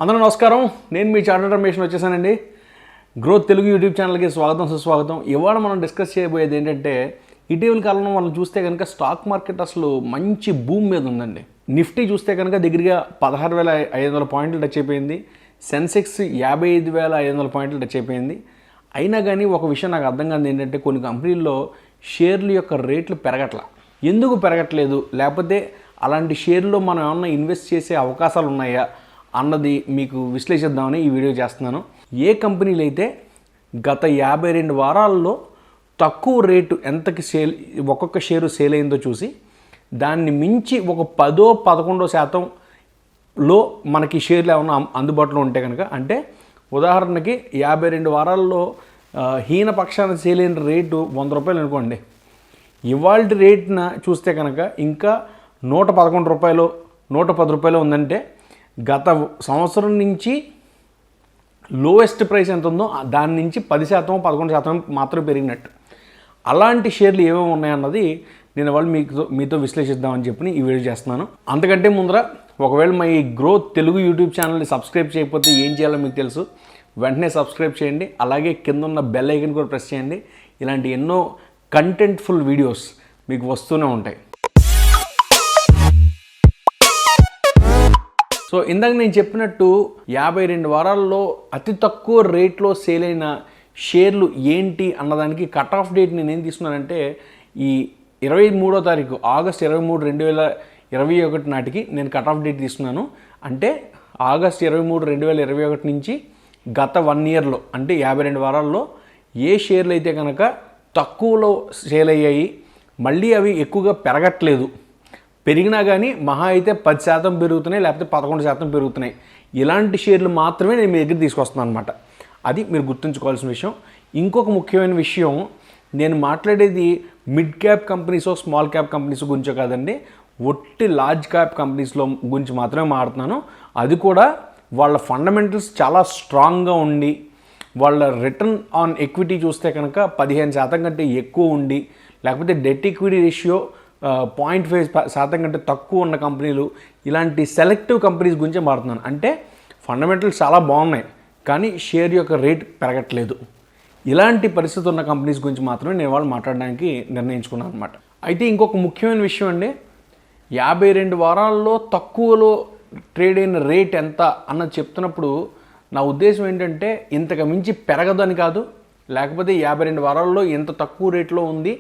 అందరూ నమస్కారం. నేను మీ చార్టర్డ్ రమేష్ వచ్చేసానండి. గ్రోత్ తెలుగు యూట్యూబ్ ఛానల్కి స్వాగతం సుస్వాగతం. ఇవాళ మనం డిస్కస్ చేయబోయేది ఏంటంటే, ఇటీవల కాలంలో మనం చూస్తే కనుక స్టాక్ మార్కెట్ అసలు మంచి భూమి మీద ఉందండి. నిఫ్టీ చూస్తే కనుక దగ్గరగా 16,500 పాయింట్లు టచ్ అయిపోయింది. సెన్సెక్స్ 55,500 పాయింట్లు టచ్ అయిపోయింది. అయినా కానీ ఒక విషయం నాకు అర్థం కాదు ఏంటంటే, కొన్ని కంపెనీల్లో షేర్ల యొక్క రేట్లు పెరగట్లా. ఎందుకు పెరగట్లేదు, లేకపోతే అలాంటి షేర్లో మనం ఏమన్నా ఇన్వెస్ట్ చేసే అవకాశాలు ఉన్నాయా అన్నది మీకు విశ్లేషిద్దామని ఈ వీడియో చేస్తున్నాను. ఏ కంపెనీలు అయితే గత 52 వారాల్లో తక్కువ రేటు ఎంతకి ఒక్కొక్క షేరు సేల్ అయిందో చూసి దాన్ని మించి ఒక 10-11% మనకి షేర్లు ఏమైనా అందుబాటులో ఉంటే కనుక, అంటే ఉదాహరణకి 52 వారాల్లో హీనపక్షాన సేల్ అయిన రేటు 100 రూపాయలు అనుకోండి. ఇవాళ రేట్న చూస్తే కనుక ఇంకా 111 రూపాయలు 110 రూపాయలు ఉందంటే గత సంవత్సరం నుంచి లోయెస్ట్ ప్రైస్ ఎంత ఉందో దాని నుంచి 10%-11% మాత్రం పెరిగినట్టు. అలాంటి షేర్లు ఏమేమి ఉన్నాయన్నది నేను వాళ్ళు మీతో విశ్లేషిద్దామని చెప్పి ఈ వీడియో చేస్తున్నాను. అంతకంటే ముందర ఒకవేళ మా ఈ గ్రోత్ తెలుగు యూట్యూబ్ ఛానల్ని సబ్స్క్రైబ్ చేయకపోతే ఏం చేయాలో మీకు తెలుసు. వెంటనే సబ్స్క్రైబ్ చేయండి. అలాగే కింద ఉన్న బెల్ ఐకన్ కూడా ప్రెస్ చేయండి. ఇలాంటి ఎన్నో కంటెంట్ఫుల్ వీడియోస్ మీకు వస్తూనే ఉంటాయి. సో ఇందాక నేను చెప్పినట్టు 52 వారాల్లో అతి తక్కువ రేట్లో సేల్ అయిన షేర్లు ఏంటి అన్నదానికి కట్ ఆఫ్ డేట్ నేను ఏం తీసుకున్నానంటే, ఈ 23వ తారీఖు ఆగస్ట్ 23, 2021 నాటికి నేను కట్ ఆఫ్ డేట్ తీసుకున్నాను. అంటే ఆగస్ట్ 23, 2021 నుంచి గత 1 ఇయర్లో అంటే 52 వారాల్లో ఏ షేర్లు అయితే కనుక తక్కువలో సేల్ అయ్యాయి, మళ్ళీ అవి ఎక్కువగా పెరగట్లేదు, పెరిగినా కానీ మహా అయితే 10% పెరుగుతున్నాయి, లేకపోతే 11% పెరుగుతున్నాయి, ఇలాంటి షేర్లు మాత్రమే నేను మీ దగ్గర తీసుకొస్తున్నాను అనమాట. అది మీరు గుర్తుంచుకోవాల్సిన విషయం. ఇంకొక ముఖ్యమైన విషయం, నేను మాట్లాడేది mid cap companies small cap companies గురించో కాదండి, ఒట్టి లార్జ్ క్యాప్ కంపెనీస్లో గురించి మాత్రమే మాట్లాడుతున్నాను. అది కూడా వాళ్ళ ఫండమెంటల్స్ చాలా స్ట్రాంగ్గా ఉండి, వాళ్ళ రిటర్న్ ఆన్ ఎక్విటీ చూస్తే కనుక 15% కంటే ఎక్కువ ఉండి, లేకపోతే డెట్ ఈక్విటీ రేషియో 0.5% కంటే తక్కువ ఉన్న కంపెనీలు, ఇలాంటి సెలెక్టివ్ కంపెనీస్ గురించి మాట్లాడుతున్నాను. అంటే ఫండమెంటల్స్ చాలా బాగున్నాయి కానీ షేర్ యొక్క రేట్ పెరగట్లేదు. ఇలాంటి పరిస్థితి ఉన్న కంపెనీస్ గురించి మాత్రమే నేను వాళ్ళు మాట్లాడడానికి నిర్ణయించుకున్నాను అనమాట. అయితే ఇంకొక ముఖ్యమైన విషయం అండి, 52 వారాల్లో తక్కువలో ట్రేడ్ అయిన రేట్ ఎంత అన్నది చెప్తున్నప్పుడు నా ఉద్దేశం ఏంటంటే, ఇంతకు మించి పెరగదని కాదు, లేకపోతే 52 వారాల్లో ఎంత తక్కువ రేట్లో ఉంది,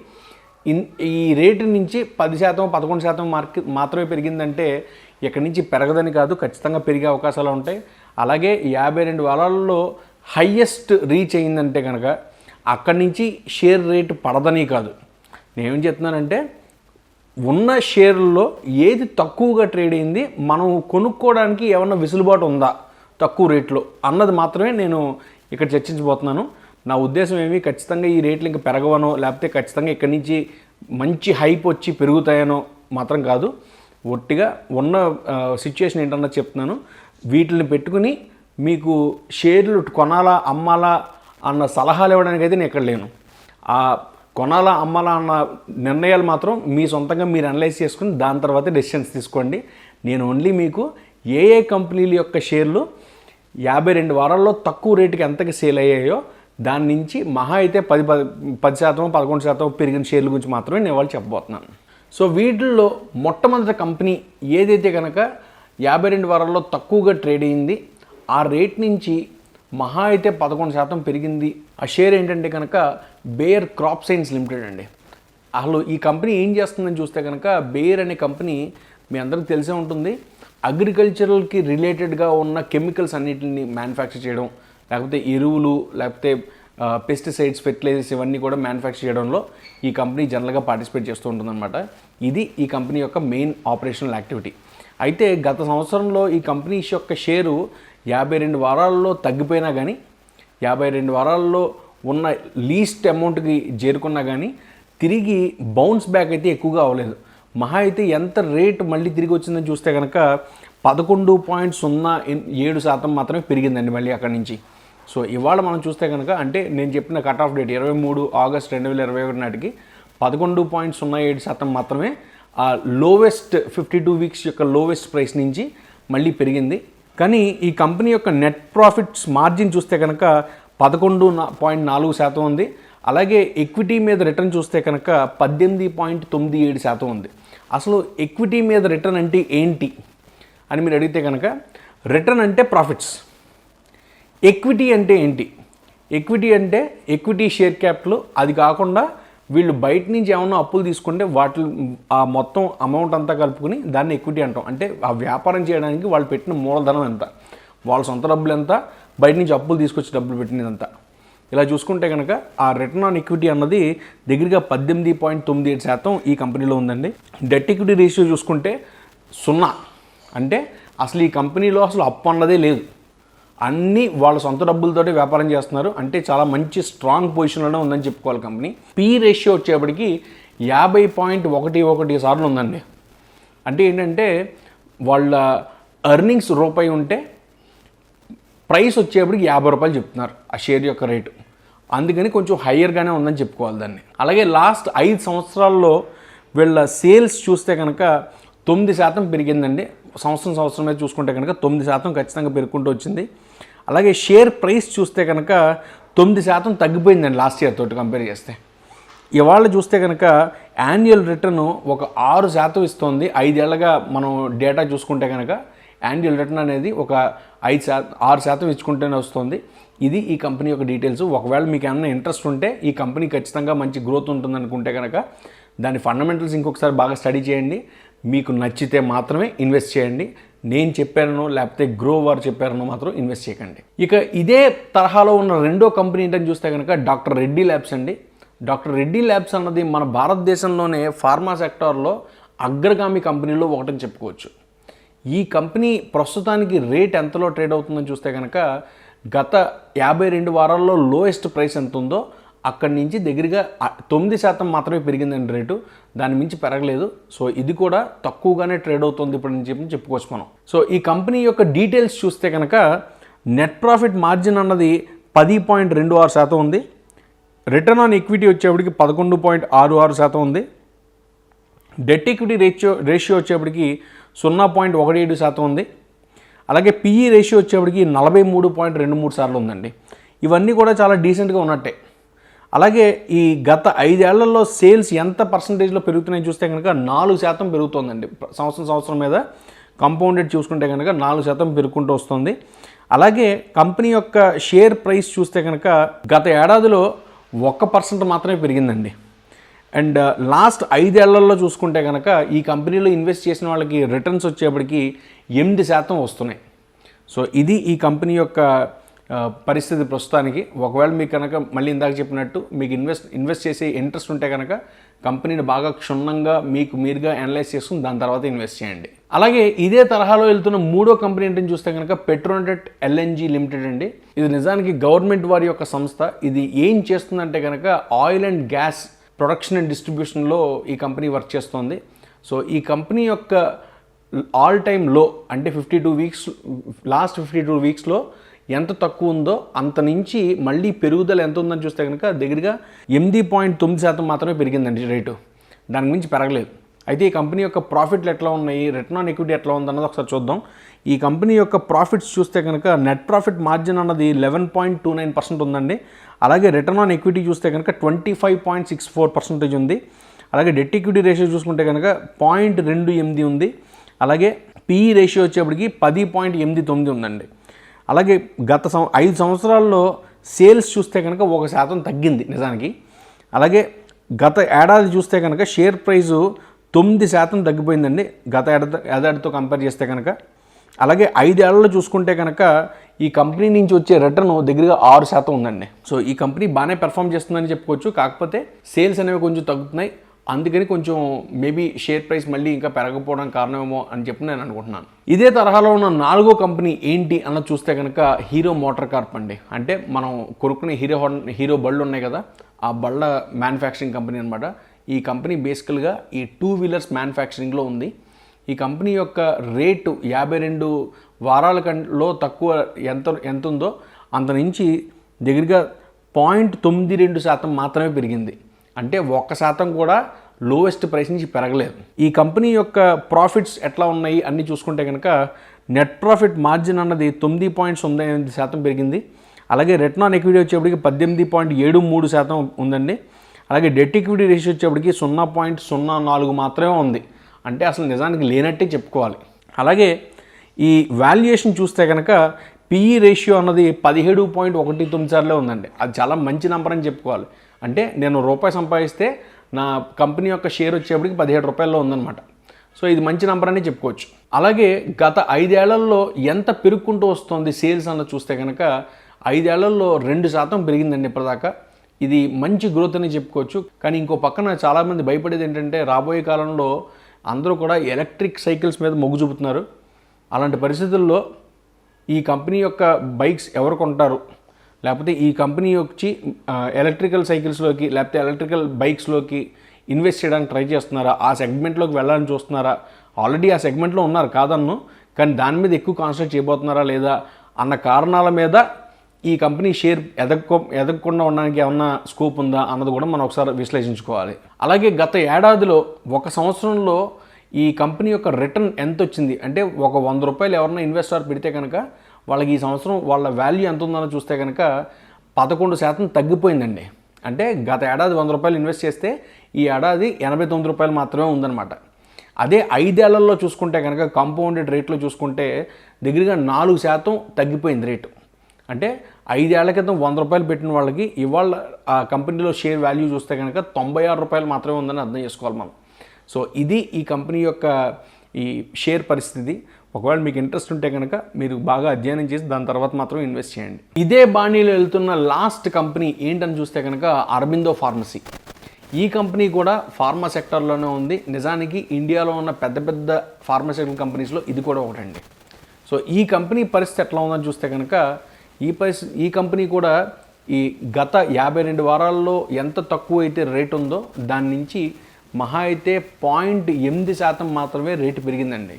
ఈ రేటు నుంచి 10%-11% మాత్రమే పెరిగిందంటే ఇక్కడి నుంచి పెరగదని కాదు, ఖచ్చితంగా పెరిగే అవకాశాలు ఉంటాయి. అలాగే 52 వారాల్లో హయ్యెస్ట్ రీచ్ అయిందంటే కనుక అక్కడి నుంచి షేర్ రేటు పడదని కాదు. నేనేం చెప్తున్నానంటే, ఉన్న షేర్లలో ఏది తక్కువగా ట్రేడ్ అయింది, మనం కొనుక్కోవడానికి ఏమన్నా వెసులుబాటు ఉందా తక్కువ రేట్లో అన్నది మాత్రమే నేను ఇక్కడ చర్చించబోతున్నాను. నా ఉద్దేశం ఏమి ఖచ్చితంగా ఈ రేట్లు ఇంకా పెరగవనో, లేకపోతే ఖచ్చితంగా ఇక్కడి నుంచి మంచి హైప్ వచ్చి పెరుగుతాయనో మాత్రం కాదు. ఒట్టిగా ఉన్న సిచ్యుయేషన్ ఏంటన్నది చెప్తున్నాను. వీటిని పెట్టుకుని మీకు షేర్లు కొనాలా అమ్మాలా అన్న సలహాలు ఇవ్వడానికి అయితే నేను ఎక్కడ లేను. ఆ కొనాలా అమ్మాలా అన్న నిర్ణయాలు మాత్రం మీ సొంతంగా మీరు అనలైజ్ చేసుకుని దాని తర్వాత డెసిషన్స్ తీసుకోండి. నేను ఓన్లీ మీకు ఏ కంపెనీల యొక్క షేర్లు 52 వారాల్లో తక్కువ రేటుకి ఎంతకి సేల్ అయ్యాయో దాని నుంచి మహా అయితే 10%-11% పెరిగిన షేర్ల గురించి మాత్రమే నేను వాళ్ళు చెప్పబోతున్నాను. సో వీటిల్లో మొట్టమొదటి కంపెనీ ఏదైతే కనుక 52 వారాల్లో తక్కువగా ట్రేడ్ అయింది, ఆ రేట్ నుంచి మహా అయితే 11% పెరిగింది, ఆ షేర్ ఏంటంటే కనుక బేయర్ క్రాప్ సైన్స్ లిమిటెడ్ అండి. అసలు ఈ కంపెనీ ఏం చేస్తుందని చూస్తే కనుక, బేయర్ అనే కంపెనీ మీ అందరికీ తెలిసే ఉంటుంది, అగ్రికల్చరల్కి రిలేటెడ్గా ఉన్న కెమికల్స్ అన్నిటిని మ్యానుఫ్యాక్చర్ చేయడం, లేకపోతే ఎరువులు, లేకపోతే పెస్టిసైడ్స్, ఫెర్టిలైజర్స్ ఇవన్నీ కూడా మ్యానుఫ్యాక్చర్ చేయడంలో ఈ కంపెనీ జనరల్గా పార్టిసిపేట్ చేస్తూ ఉంటుందన్నమాట. ఇది ఈ కంపెనీ యొక్క మెయిన్ ఆపరేషనల్ యాక్టివిటీ. అయితే గత సంవత్సరంలో ఈ కంపెనీస్ యొక్క షేరు 52 వారాల్లో తగ్గిపోయినా కానీ, 52 వారాల్లో ఉన్న లీస్ట్ అమౌంట్కి చేరుకున్నా కానీ తిరిగి బౌన్స్ బ్యాక్ అయితే ఎక్కువగా అవ్వలేదు. మహా అయితే ఎంత రేట్ మళ్ళీ తిరిగి వచ్చిందని చూస్తే కనుక 11.07% మాత్రమే పెరిగిందండి మళ్ళీ అక్కడి నుంచి. సో ఇవాళ మనం చూస్తే కనుక, అంటే నేను చెప్పిన కట్ ఆఫ్ డేట్ 23 ఆగస్ట్ 2021 నాటికి 11.07% మాత్రమే ఆ లోవెస్ట్ 52 వీక్స్ యొక్క లోవెస్ట్ ప్రైస్ నుంచి మళ్ళీ పెరిగింది. కానీ ఈ కంపెనీ యొక్క నెట్ ప్రాఫిట్స్ మార్జిన్ చూస్తే కనుక 11.4% ఉంది. అలాగే ఈక్విటీ మీద రిటర్న్ చూస్తే కనుక 18.97% ఉంది. అసలు ఈక్విటీ మీద రిటర్న్ అంటే ఏంటి అని మీరు అడిగితే కనుక, రిటర్న్ అంటే ప్రాఫిట్స్, ఈక్విటీ అంటే ఏంటి? ఈక్విటీ అంటే ఈక్విటీ షేర్ క్యాపిటల్. అది కాకుండా వీళ్ళు బయట నుంచి ఏమన్నా అప్పులు తీసుకుంటే వాటి ఆ మొత్తం అమౌంట్ అంతా కలుపుకుని దాన్ని ఈక్విటీ అంటాం. అంటే ఆ వ్యాపారం చేయడానికి వాళ్ళు పెట్టిన మూలధనం ఎంత, వాళ్ళ సొంత డబ్బులు ఎంత, బయట నుంచి అప్పులు తీసుకొచ్చి డబ్బులు పెట్టినదంతా. ఇలా చూసుకుంటే కనుక ఆ రిటర్న్ ఆన్ ఈక్విటీ అన్నది దగ్గరగా 18.97% ఈ కంపెనీలో ఉందండి. డెట్ ఈక్విటీ రేషియో చూసుకుంటే 0. అంటే అసలు ఈ కంపెనీలో అసలు అప్పు అన్నదే లేదు, అన్నీ వాళ్ళ సొంత డబ్బులతోటి వ్యాపారం చేస్తున్నారు. అంటే చాలా మంచి స్ట్రాంగ్ పొజిషన్లోనే ఉందని చెప్పుకోవాలి కంపెనీ. పీ రేషియో వచ్చేప్పటికి 50.11 సార్లు ఉందండి. అంటే ఏంటంటే వాళ్ళ ఎర్నింగ్స్ రూపాయి ఉంటే ప్రైస్ వచ్చేప్పటికి 50 రూపాయలు చెప్తున్నారు ఆ షేర్ యొక్క రేటు. అందుకని కొంచెం హయ్యర్గానే ఉందని చెప్పుకోవాలి దాన్ని. అలాగే లాస్ట్ 5 సంవత్సరాల్లో వీళ్ళ సేల్స్ చూస్తే కనుక 9% పెరిగిందండి. సంవత్సరం మీద చూసుకుంటే కనుక 9% ఖచ్చితంగా పెరుగుకుంటూ వచ్చింది. అలాగే షేర్ ప్రైస్ చూస్తే కనుక 9% తగ్గిపోయిందండి లాస్ట్ ఇయర్ తోటి కంపేర్ చేస్తే. ఇవాళ చూస్తే కనుక యాన్యువల్ రిటర్న్ ఒక 6% ఇస్తుంది. 5 ఏళ్ళగా మనం డేటా చూసుకుంటే కనుక యాన్యువల్ రిటర్న్ అనేది ఒక 6% ఇచ్చుకుంటూనే వస్తుంది. ఇది ఈ కంపెనీ యొక్క డీటెయిల్స్. ఒకవేళ మీకు ఏమైనా ఇంట్రెస్ట్ ఉంటే ఈ కంపెనీ ఖచ్చితంగా మంచి గ్రోత్ ఉంటుంది అనుకుంటే కనుక దాని ఫండమెంటల్స్ ఇంకొకసారి బాగా స్టడీ చేయండి. మీకు నచ్చితే మాత్రమే ఇన్వెస్ట్ చేయండి. నేను చెప్పానో లేకపోతే గ్రో వారు చెప్పారనో మాత్రం ఇన్వెస్ట్ చేయకండి. ఇక ఇదే తరహాలో ఉన్న రెండో కంపెనీ ఏంటని చూస్తే కనుక డాక్టర్ రెడ్డి ల్యాబ్స్ అండి. డాక్టర్ రెడ్డి ల్యాబ్స్ అన్నది మన భారతదేశంలోనే ఫార్మా సెక్టార్లో అగ్రగామి కంపెనీలో ఒకటని చెప్పుకోవచ్చు. ఈ కంపెనీ ప్రస్తుతానికి రేట్ ఎంతలో ట్రేడ్ అవుతుందని చూస్తే కనుక గత 52 వారాల్లో లోయెస్ట్ ప్రైస్ ఎంత ఉందో అక్కడి నుంచి దగ్గరగా 9% మాత్రమే పెరిగిందండి రేటు, దాని మించి పెరగలేదు. సో ఇది కూడా తక్కువగానే ట్రేడ్ అవుతుంది ఇప్పుడు అని చెప్పి చెప్పుకోవచ్చు మనం. సో ఈ కంపెనీ యొక్క డీటెయిల్స్ చూస్తే కనుక నెట్ ప్రాఫిట్ మార్జిన్ అన్నది 10.26% ఉంది. రిటర్న్ ఆన్ ఈక్విటీ వచ్చేప్పటికి 11.66% ఉంది. డెట్ ఈక్విటీ రేషియో వచ్చేప్పటికి 0.17% ఉంది. అలాగే పిఈ రేషియో వచ్చేప్పటికి 43.23 సార్లు ఉందండి. ఇవన్నీ కూడా చాలా డీసెంట్గా ఉన్నట్టే. అలాగే ఈ గత 5 ఏళ్లలో సేల్స్ ఎంత పర్సంటేజ్లో పెరుగుతున్నాయని చూస్తే కనుక 4% పెరుగుతుందండి. సంవత్సరం మీద కంపౌండెడ్ చూసుకుంటే కనుక 4% పెరుగుకుంటూ వస్తుంది. అలాగే కంపెనీ యొక్క షేర్ ప్రైస్ చూస్తే కనుక గత ఏడాదిలో 1% మాత్రమే పెరిగిందండి. అండ్ లాస్ట్ 5 ఏళ్లలో చూసుకుంటే కనుక ఈ కంపెనీలో ఇన్వెస్ట్ చేసిన వాళ్ళకి రిటర్న్స్ వచ్చేప్పటికి 8% వస్తున్నాయి. సో ఇది ఈ కంపెనీ యొక్క పరిస్థితి ప్రస్తుతానికి. ఒకవేళ మీకు కనుక మళ్ళీ ఇందాక చెప్పినట్టు మీకు ఇన్వెస్ట్ చేసే ఇంట్రెస్ట్ ఉంటే కనుక కంపెనీని బాగా క్షుణ్ణంగా మీకు మీరుగా అనలైజ్ చేసుకుని దాని తర్వాత ఇన్వెస్ట్ చేయండి. అలాగే ఇదే తరహాలో వెళ్తున్న మూడో కంపెనీ ఏంటని చూస్తే కనుక పెట్రోనెట్ ఎల్ఎన్జీ లిమిటెడ్ అండి. ఇది నిజానికి గవర్నమెంట్ వారి యొక్క సంస్థ. ఇది ఏం చేస్తుందంటే కనుక oil and gas production and డిస్ట్రిబ్యూషన్లో ఈ కంపెనీ వర్క్ చేస్తుంది. సో ఈ కంపెనీ యొక్క ఆల్ టైమ్ లో అంటే లాస్ట్ 52 వీక్స్లో ఎంత తక్కువ ఉందో అంత నుంచి మళ్ళీ పెరుగుదల ఎంత ఉందని చూస్తే కనుక దగ్గరగా 8.9% మాత్రమే పెరిగిందండి రేటు, దానికి మించి పెరగలేదు. అయితే ఈ కంపెనీ యొక్క ప్రాఫిట్లు ఎట్లా ఉన్నాయి, రిటర్న్ ఆన్ ఈక్విటీ ఎట్లా ఉందన్నది ఒకసారి చూద్దాం. ఈ కంపెనీ యొక్క ప్రాఫిట్స్ చూస్తే కనుక నెట్ ప్రాఫిట్ మార్జిన్ అన్నది 11.29% ఉందండి. అలాగే రిటర్న్ ఆన్ ఈక్విటీ చూస్తే కనుక 25.64% ఉంది. అలాగే డెట్ ఈక్విటీ రేషియో చూసుకుంటే కనుక 0.28 ఉంది. అలాగే పిఈ రేషియో వచ్చేప్పటికి 10.89 ఉందండి. అలాగే గత 5 సంవత్సరాల్లో సేల్స్ చూస్తే కనుక 1% తగ్గింది నిజానికి. అలాగే గత ఏడాది చూస్తే కనుక షేర్ ప్రైజు 9% తగ్గిపోయిందండి గత ఏడాదితో కంపేర్ చేస్తే కనుక. అలాగే 5 ఏళ్లలో చూసుకుంటే కనుక ఈ కంపెనీ నుంచి వచ్చే రిటర్న్ దగ్గరగా 6% ఉందండి. సో ఈ కంపెనీ బాగానే పెర్ఫామ్ చేస్తుందని చెప్పుకోవచ్చు. కాకపోతే సేల్స్ అనేవి కొంచెం తగ్గుతున్నాయి, అందుకని కొంచెం మేబీ షేర్ ప్రైస్ మళ్ళీ ఇంకా పెరగకపోవడం కారణమేమో అని చెప్పి నేను అనుకుంటున్నాను. ఇదే తరహాలో ఉన్న 4వ కంపెనీ ఏంటి అన్న చూస్తే కనుక హీరో మోటార్ కార్ప్ అండి. అంటే మనం కొనుక్కునే హీరో బళ్ళు ఉన్నాయి కదా, ఆ బళ్ళ మ్యానుఫ్యాక్చరింగ్ కంపెనీ అనమాట. ఈ కంపెనీ బేసికల్గా ఈ 2 వీలర్స్ మ్యానుఫ్యాక్చరింగ్లో ఉంది. ఈ కంపెనీ యొక్క రేటు 52 వారాల కంటే తక్కువ ఎంత ఉందో అంత నుంచి దగ్గరగా 0.92% మాత్రమే పెరిగింది. అంటే 1% కూడా లోయెస్ట్ ప్రైస్ నుంచి పెరగలేదు. ఈ కంపెనీ యొక్క ప్రాఫిట్స్ ఎట్లా ఉన్నాయి అన్నీ చూసుకుంటే కనుక నెట్ ప్రాఫిట్ మార్జిన్ అన్నది 9.08% పెరిగింది. అలాగే రిటర్న్ ఆన్ ఈక్విటీ వచ్చేప్పటికి 18.73% ఉందండి. అలాగే డెట్ ఈక్విటీ రేషియో వచ్చేప్పటికి 0.04 మాత్రమే ఉంది. అంటే అసలు నిజానికి లేనట్టే చెప్పుకోవాలి. అలాగే ఈ వాల్యుయేషన్ చూస్తే కనుక పిఈ రేషియో అన్నది 17.19 సార్లే ఉందండి. అది చాలా మంచి నెంబర్ అని చెప్పుకోవాలి. అంటే నేను రూపాయి సంపాదిస్తే నా కంపెనీ యొక్క షేర్ వచ్చేప్పటికి 17 రూపాయల్లో ఉందన్నమాట. సో ఇది మంచి నెంబర్ అని చెప్పుకోవచ్చు. అలాగే గత 5 ఏళ్లలో ఎంత పెరుగుకుంటూ వస్తుంది సేల్స్ అన్నది చూస్తే కనుక 5 ఏళ్లలో 2% పెరిగిందండి ఇప్పటిదాకా. ఇది మంచి గ్రోత్ అని చెప్పుకోవచ్చు. కానీ ఇంకో పక్కన చాలామంది భయపడేది ఏంటంటే రాబోయే కాలంలో అందరూ కూడా ఎలక్ట్రిక్ సైకిల్స్ మీద మొగ్గు చూపుతున్నారు. అలాంటి పరిస్థితుల్లో ఈ కంపెనీ యొక్క బైక్స్ ఎవరు కొంటారు, లేకపోతే ఈ కంపెనీ వచ్చి ఎలక్ట్రికల్ సైకిల్స్లోకి లేకపోతే ఎలక్ట్రికల్ బైక్స్లోకి ఇన్వెస్ట్ చేయడానికి ట్రై చేస్తున్నారా, ఆ సెగ్మెంట్లోకి వెళ్ళాలని చూస్తున్నారా, ఆల్రెడీ ఆ సెగ్మెంట్లో ఉన్నారు కాదన్ను, కానీ దాని మీద ఎక్కువ కాన్సన్ట్రేట్ చేయబోతున్నారా లేదా అన్న కారణాల మీద ఈ కంపెనీ షేర్ ఎదగకుండా ఉండడానికి ఏమన్నా స్కోప్ ఉందా అన్నది కూడా మనం ఒకసారి విశ్లేషించుకోవాలి. అలాగే గత ఏడాదిలో 1 సంవత్సరంలో ఈ కంపెనీ యొక్క రిటర్న్ ఎంత వచ్చింది అంటే ఒక 100 రూపాయలు ఎవరైనా ఇన్వెస్టర్ పెడితే కనుక వాళ్ళకి ఈ సంవత్సరం వాళ్ళ వాల్యూ ఎంత ఉందని చూస్తే కనుక 11% తగ్గిపోయిందండి. అంటే గత ఏడాది 100 రూపాయలు ఇన్వెస్ట్ చేస్తే ఈ ఏడాది 89 రూపాయలు మాత్రమే ఉందన్నమాట. అదే 5 ఏళ్లలో చూసుకుంటే కనుక కాంపౌండెడ్ రేట్లో చూసుకుంటే దగ్గరగా 4% తగ్గిపోయింది రేటు. అంటే 5 ఏళ్ల క్రితం 100 రూపాయలు పెట్టిన వాళ్ళకి ఇవాళ ఆ కంపెనీలో షేర్ వాల్యూ చూస్తే కనుక 96 రూపాయలు మాత్రమే ఉందని అర్థం చేసుకోవాలి మనం. సో ఇది ఈ కంపెనీ యొక్క ఈ షేర్ పరిస్థితి. ఒకవేళ మీకు ఇంట్రెస్ట్ ఉంటే కనుక మీరు బాగా అధ్యయనం చేసి దాని తర్వాత మాత్రం ఇన్వెస్ట్ చేయండి. ఇదే బాణీలో వెళ్తున్న లాస్ట్ కంపెనీ ఏంటని చూస్తే కనుక అరబిందో ఫార్మసీ. ఈ కంపెనీ కూడా ఫార్మా సెక్టర్లోనే ఉంది. నిజానికి ఇండియాలో ఉన్న పెద్ద పెద్ద ఫార్మాస్యూటికల్ కంపెనీస్లో ఇది కూడా ఒకటండి. సో ఈ కంపెనీ పరిస్థితి ఎట్లా ఉందని చూస్తే కనుక ఈ కంపెనీ కూడా ఈ గత 52 వారాల్లో ఎంత తక్కువ అయితే రేట్ ఉందో దాని నుంచి మహా అయితే 0.8% మాత్రమే రేటు పెరిగిందండి.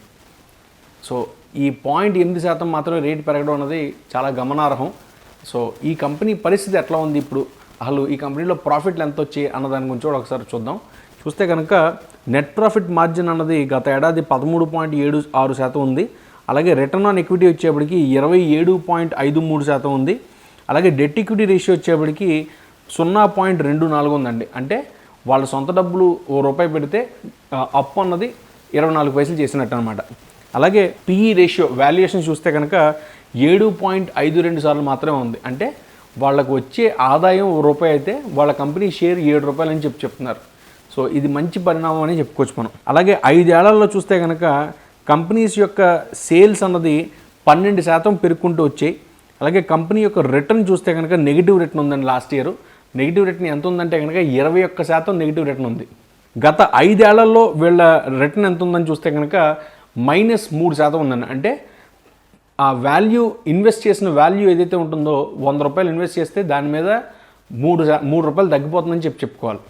సో ఈ 0.8% మాత్రమే రేటు పెరగడం అనేది చాలా గమనార్హం. సో ఈ కంపెనీ పరిస్థితి ఎట్లా ఉంది ఇప్పుడు, అసలు ఈ కంపెనీలో ప్రాఫిట్లు ఎంత వచ్చాయి అన్న దాని గురించి కూడా ఒకసారి చూద్దాం. చూస్తే కనుక నెట్ ప్రాఫిట్ మార్జిన్ అన్నది గత ఏడాది 13.76% ఉంది. అలాగే రిటర్న్ ఆన్ ఈక్విటీ వచ్చేప్పటికి 27.53% ఉంది. అలాగే డెట్ ఈక్విటీ రేషియో వచ్చేప్పటికి 0.24 ఉందండి. అంటే వాళ్ళ సొంత డబ్బులు ₹1 పెడితే అప్పు అన్నది 24 పైసలు చేసినట్టు అనమాట. అలాగే పిఈ రేషియో వాల్యుయేషన్ చూస్తే కనుక 7.52 సార్లు మాత్రమే ఉంది. అంటే వాళ్ళకు వచ్చే ఆదాయం ₹1 అయితే వాళ్ళ కంపెనీ షేర్ ₹7 అని చెప్తున్నారు. సో ఇది మంచి పరిణామం అని చెప్పుకోవచ్చు మనం. అలాగే 5 ఏళ్లలో చూస్తే కనుక కంపెనీస్ యొక్క సేల్స్ అన్నది 12% పెరుగుకుంటూ వచ్చాయి. అలాగే కంపెనీ యొక్క రిటర్న్ చూస్తే కనుక నెగిటివ్ రిటర్న్ ఉందండి. లాస్ట్ ఇయర్ నెగిటివ్ రిటర్న్ ఎంత ఉందంటే కనుక 21% నెగిటివ్ రిటర్న్ ఉంది. గత 5 ఏళ్లలో వీళ్ళ రిటర్న్ ఎంత ఉందని చూస్తే కనుక -3% ఉందండి. అంటే ఆ వాల్యూ ఇన్వెస్ట్ చేసిన వాల్యూ ఏదైతే ఉంటుందో ₹100 ఇన్వెస్ట్ చేస్తే దాని మీద ₹3 తగ్గిపోతుందని చెప్పుకోవాలి.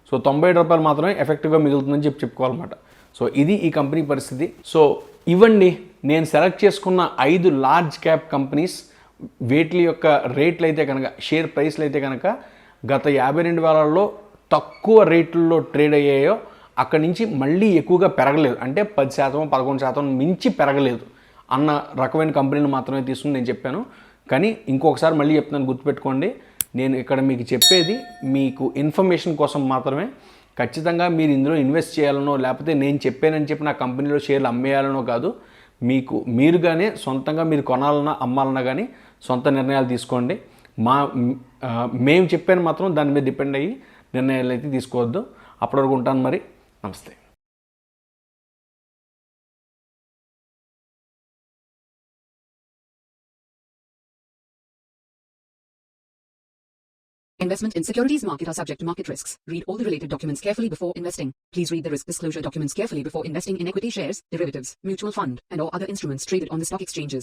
సో ₹97 మాత్రమే ఎఫెక్టివ్గా మిగులుతుందని చెప్పుకోవాలన్నమాట. సో ఇది ఈ కంపెనీ పరిస్థితి. సో ఇవ్వండి నేను సెలెక్ట్ చేసుకున్న 5 లార్జ్ క్యాప్ కంపెనీస్ వీటి యొక్క రేట్లు అయితే కనుక షేర్ ప్రైస్లు అయితే కనుక గత 52 వారాల్లో తక్కువ రేట్లలో ట్రేడ్ అయ్యాయో అక్కడి నుంచి మళ్ళీ ఎక్కువగా పెరగలేదు. అంటే 10%, 11% మించి పెరగలేదు అన్న రకమైన కంపెనీలు మాత్రమే తీసుకుని నేను చెప్పాను. కానీ ఇంకొకసారి మళ్ళీ చెప్తున్నాను, గుర్తుపెట్టుకోండి, నేను ఇక్కడ మీకు చెప్పేది మీకు ఇన్ఫర్మేషన్ కోసం మాత్రమే. ఖచ్చితంగా మీరు ఇందులో ఇన్వెస్ట్ చేయాలనో లేకపోతే నేను చెప్పానని చెప్పి నా కంపెనీలో షేర్లు అమ్మేయాలనో కాదు. మీరుగానే సొంతంగా మీరు కొనాలన్నా అమ్మాలన్నా కానీ సొంత నిర్ణయాలు తీసుకోండి. మేము చెప్పాను మాత్రం దాని మీద డిపెండ్ అయ్యి నిర్ణయాలు అయితే తీసుకోవద్దు. అప్పటి వరకు ఉంటాను మరి. నమస్తే. Investment in securities market are subject to market risks. Read all the related documents carefully before investing. Please read the risk disclosure documents carefully before investing in equity shares, derivatives, mutual fund, and or other instruments traded on the stock exchanges.